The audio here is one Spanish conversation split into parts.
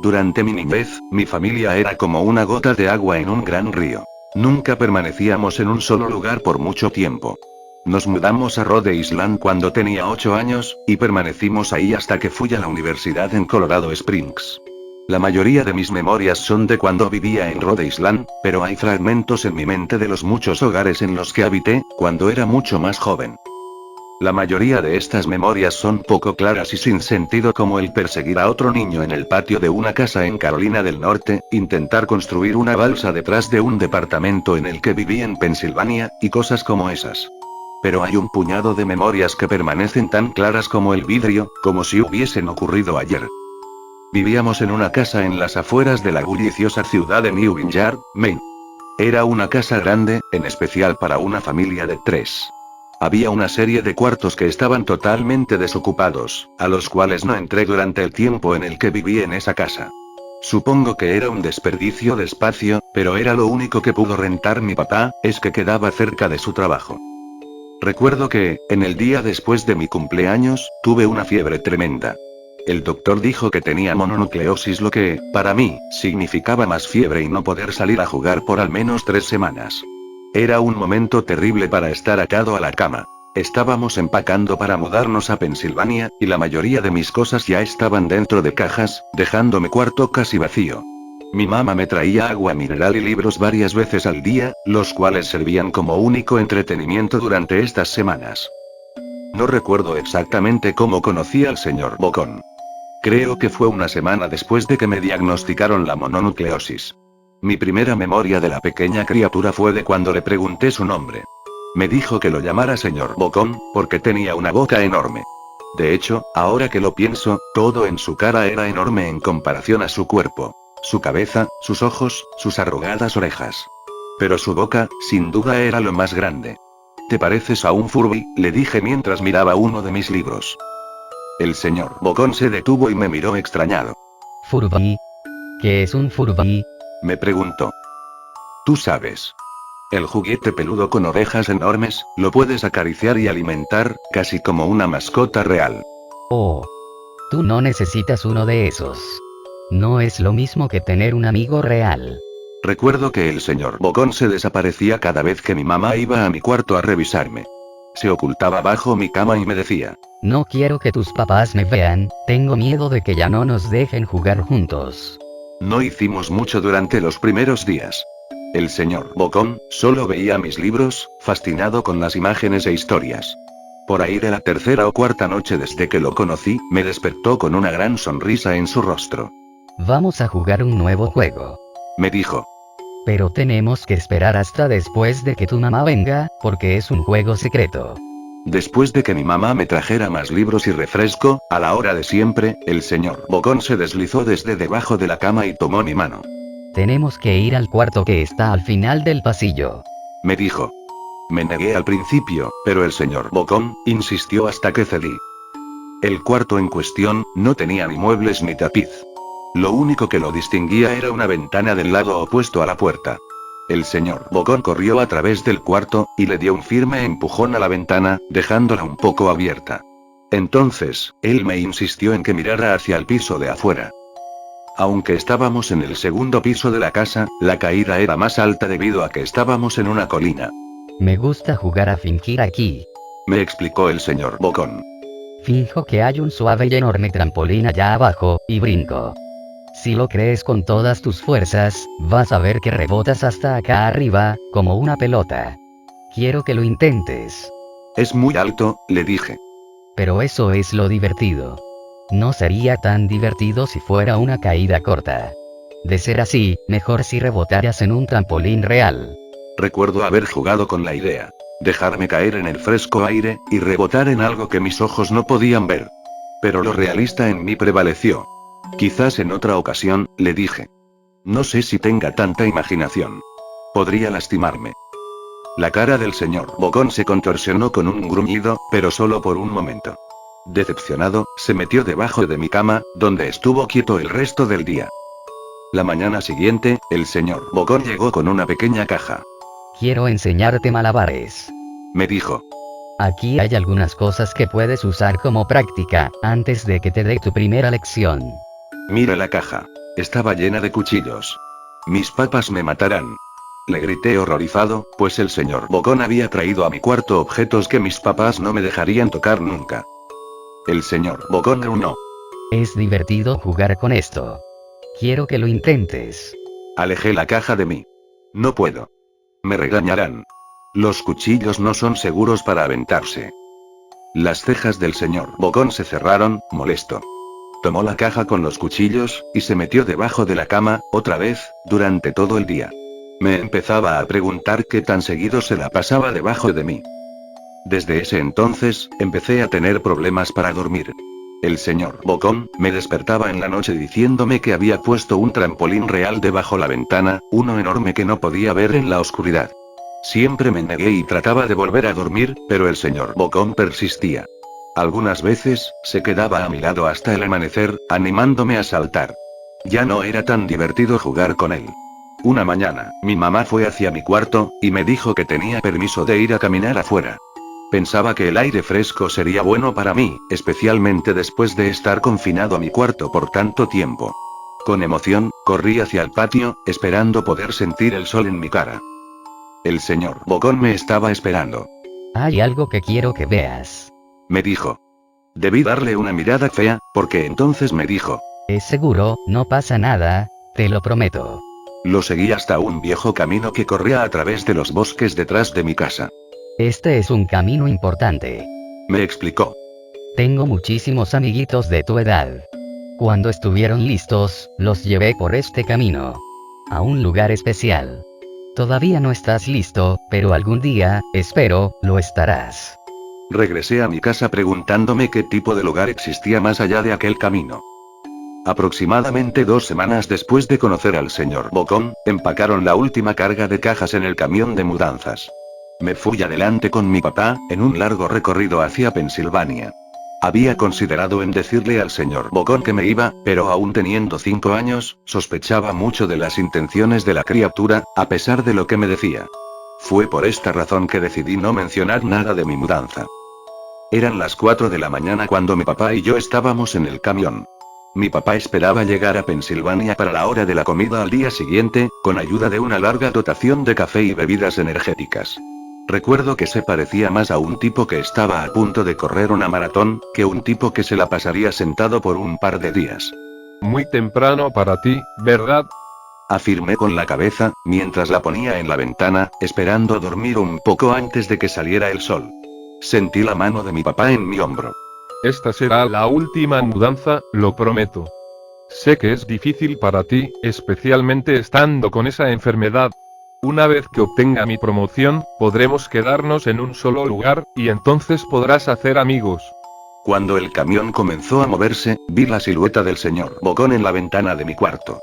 Durante mi niñez, mi familia era como una gota de agua en un gran río. Nunca permanecíamos en un solo lugar por mucho tiempo. Nos mudamos a Rhode Island cuando tenía 8 años, y permanecimos ahí hasta que fui a la universidad en Colorado Springs. La mayoría de mis memorias son de cuando vivía en Rhode Island, pero hay fragmentos en mi mente de los muchos hogares en los que habité, cuando era mucho más joven. La mayoría de estas memorias son poco claras y sin sentido, como el perseguir a otro niño en el patio de una casa en Carolina del Norte, intentar construir una balsa detrás de un departamento en el que viví en Pensilvania, y cosas como esas. Pero hay un puñado de memorias que permanecen tan claras como el vidrio, como si hubiesen ocurrido ayer. Vivíamos en una casa en las afueras de la bulliciosa ciudad de New Vineyard, Maine. Era una casa grande, en especial para una familia de 3. Había una serie de cuartos que estaban totalmente desocupados, a los cuales no entré durante el tiempo en el que viví en esa casa. Supongo que era un desperdicio de espacio, pero era lo único que pudo rentar mi papá, es que quedaba cerca de su trabajo. Recuerdo que, en el día después de mi cumpleaños, tuve una fiebre tremenda. El doctor dijo que tenía mononucleosis, lo que, para mí, significaba más fiebre y no poder salir a jugar por al menos 3 semanas. Era un momento terrible para estar atado a la cama. Estábamos empacando para mudarnos a Pensilvania, y la mayoría de mis cosas ya estaban dentro de cajas, dejando mi cuarto casi vacío. Mi mamá me traía agua mineral y libros varias veces al día, los cuales servían como único entretenimiento durante estas semanas. No recuerdo exactamente cómo conocí al señor Bocón. Creo que fue una semana después de que me diagnosticaron la mononucleosis. Mi primera memoria de la pequeña criatura fue de cuando le pregunté su nombre. Me dijo que lo llamara señor Bocón, porque tenía una boca enorme. De hecho, ahora que lo pienso, todo en su cara era enorme en comparación a su cuerpo. Su cabeza, sus ojos, sus arrugadas orejas. Pero su boca, sin duda, era lo más grande. ¿Te pareces a un Furby?, le dije mientras miraba uno de mis libros. El señor Bocón se detuvo y me miró extrañado. ¿Furby? ¿Qué es un Furby? Me preguntó. Tú sabes. El juguete peludo con orejas enormes, lo puedes acariciar y alimentar, casi como una mascota real. Oh. Tú no necesitas uno de esos. No es lo mismo que tener un amigo real. Recuerdo que el señor Bocón se desaparecía cada vez que mi mamá iba a mi cuarto a revisarme. Se ocultaba bajo mi cama y me decía: No quiero que tus papás me vean, tengo miedo de que ya no nos dejen jugar juntos. No hicimos mucho durante los primeros días. El señor Bocón solo veía mis libros, fascinado con las imágenes e historias. Por ahí de la tercera o cuarta noche desde que lo conocí, me despertó con una gran sonrisa en su rostro. Vamos a jugar un nuevo juego. Me dijo. Pero tenemos que esperar hasta después de que tu mamá venga, porque es un juego secreto. Después de que mi mamá me trajera más libros y refresco, a la hora de siempre, el señor Bocón se deslizó desde debajo de la cama y tomó mi mano. Tenemos que ir al cuarto que está al final del pasillo. Me dijo. Me negué al principio, pero el señor Bocón insistió hasta que cedí. El cuarto en cuestión no tenía ni muebles ni tapiz. Lo único que lo distinguía era una ventana del lado opuesto a la puerta. El señor Bocón corrió a través del cuarto, y le dio un firme empujón a la ventana, dejándola un poco abierta. Entonces, él me insistió en que mirara hacia el piso de afuera. Aunque estábamos en el segundo piso de la casa, la caída era más alta debido a que estábamos en una colina. Me gusta jugar a fingir aquí. Me explicó el señor Bocón. Finjo que hay un suave y enorme trampolín allá abajo, y brinco. Si lo crees con todas tus fuerzas, vas a ver que rebotas hasta acá arriba, como una pelota. Quiero que lo intentes. Es muy alto, le dije. Pero eso es lo divertido. No sería tan divertido si fuera una caída corta. De ser así, mejor si rebotaras en un trampolín real. Recuerdo haber jugado con la idea. Dejarme caer en el fresco aire, y rebotar en algo que mis ojos no podían ver. Pero lo realista en mí prevaleció. Quizás en otra ocasión, le dije. No sé si tenga tanta imaginación. Podría lastimarme. La cara del señor Bocón se contorsionó con un gruñido, pero solo por un momento. Decepcionado, se metió debajo de mi cama, donde estuvo quieto el resto del día. La mañana siguiente, el señor Bocón llegó con una pequeña caja. Quiero enseñarte malabares. Me dijo. Aquí hay algunas cosas que puedes usar como práctica, antes de que te dé tu primera lección. Mira la caja. Estaba llena de cuchillos. Mis papás me matarán. Le grité horrorizado, pues el señor Bogón había traído a mi cuarto objetos que mis papás no me dejarían tocar nunca. El señor Bogón gruñó. Es divertido jugar con esto. Quiero que lo intentes. Alejé la caja de mí. No puedo. Me regañarán. Los cuchillos no son seguros para aventarse. Las cejas del señor Bogón se cerraron, molesto. Tomó la caja con los cuchillos, y se metió debajo de la cama, otra vez, durante todo el día. Me empezaba a preguntar qué tan seguido se la pasaba debajo de mí. Desde ese entonces, empecé a tener problemas para dormir. El señor Bogón me despertaba en la noche diciéndome que había puesto un trampolín real debajo la ventana, uno enorme que no podía ver en la oscuridad. Siempre me negué y trataba de volver a dormir, pero el señor Bogón persistía. Algunas veces, se quedaba a mi lado hasta el amanecer, animándome a saltar. Ya no era tan divertido jugar con él. Una mañana, mi mamá fue hacia mi cuarto, y me dijo que tenía permiso de ir a caminar afuera. Pensaba que el aire fresco sería bueno para mí, especialmente después de estar confinado a mi cuarto por tanto tiempo. Con emoción, corrí hacia el patio, esperando poder sentir el sol en mi cara. El señor Bogón me estaba esperando. Hay algo que quiero que veas. Me dijo. Debí darle una mirada fea, porque entonces me dijo. Es seguro, no pasa nada, te lo prometo. Lo seguí hasta un viejo camino que corría a través de los bosques detrás de mi casa. Este es un camino importante. Me explicó. Tengo muchísimos amiguitos de tu edad. Cuando estuvieron listos, los llevé por este camino. A un lugar especial. Todavía no estás listo, pero algún día, espero, lo estarás. Regresé a mi casa preguntándome qué tipo de lugar existía más allá de aquel camino. Aproximadamente 2 semanas después de conocer al señor Bogón, empacaron la última carga de cajas en el camión de mudanzas. Me fui adelante con mi papá, en un largo recorrido hacia Pensilvania. Había considerado en decirle al señor Bogón que me iba, pero aún teniendo 5 años, sospechaba mucho de las intenciones de la criatura, a pesar de lo que me decía. Fue por esta razón que decidí no mencionar nada de mi mudanza. Eran las 4 de la mañana cuando mi papá y yo estábamos en el camión. Mi papá esperaba llegar a Pensilvania para la hora de la comida al día siguiente, con ayuda de una larga dotación de café y bebidas energéticas. Recuerdo que se parecía más a un tipo que estaba a punto de correr una maratón, que un tipo que se la pasaría sentado por un par de días. Muy temprano para ti, ¿verdad? Afirmé con la cabeza, mientras la ponía en la ventana, esperando dormir un poco antes de que saliera el sol. Sentí la mano de mi papá en mi hombro. Esta será la última mudanza, lo prometo. Sé que es difícil para ti, especialmente estando con esa enfermedad. Una vez que obtenga mi promoción, podremos quedarnos en un solo lugar, y entonces podrás hacer amigos. Cuando el camión comenzó a moverse, vi la silueta del señor Bogón en la ventana de mi cuarto.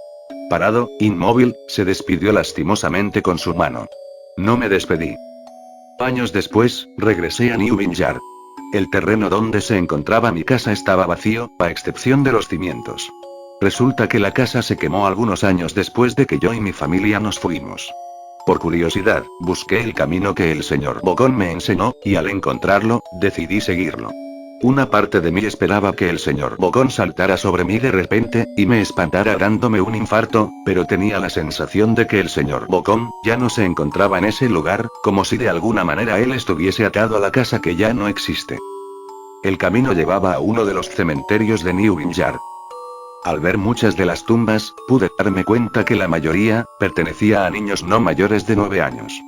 Parado, inmóvil, se despidió lastimosamente con su mano. No me despedí. Años después, regresé a New Vineyard. El terreno donde se encontraba mi casa estaba vacío, a excepción de los cimientos. Resulta que la casa se quemó algunos años después de que yo y mi familia nos fuimos. Por curiosidad, busqué el camino que el señor Bogón me enseñó, y al encontrarlo, decidí seguirlo. Una parte de mí esperaba que el señor Bogón saltara sobre mí de repente, y me espantara dándome un infarto, pero tenía la sensación de que el señor Bogón ya no se encontraba en ese lugar, como si de alguna manera él estuviese atado a la casa que ya no existe. El camino llevaba a uno de los cementerios de New Vineyard. Al ver muchas de las tumbas, pude darme cuenta que la mayoría pertenecía a niños no mayores de 9 años.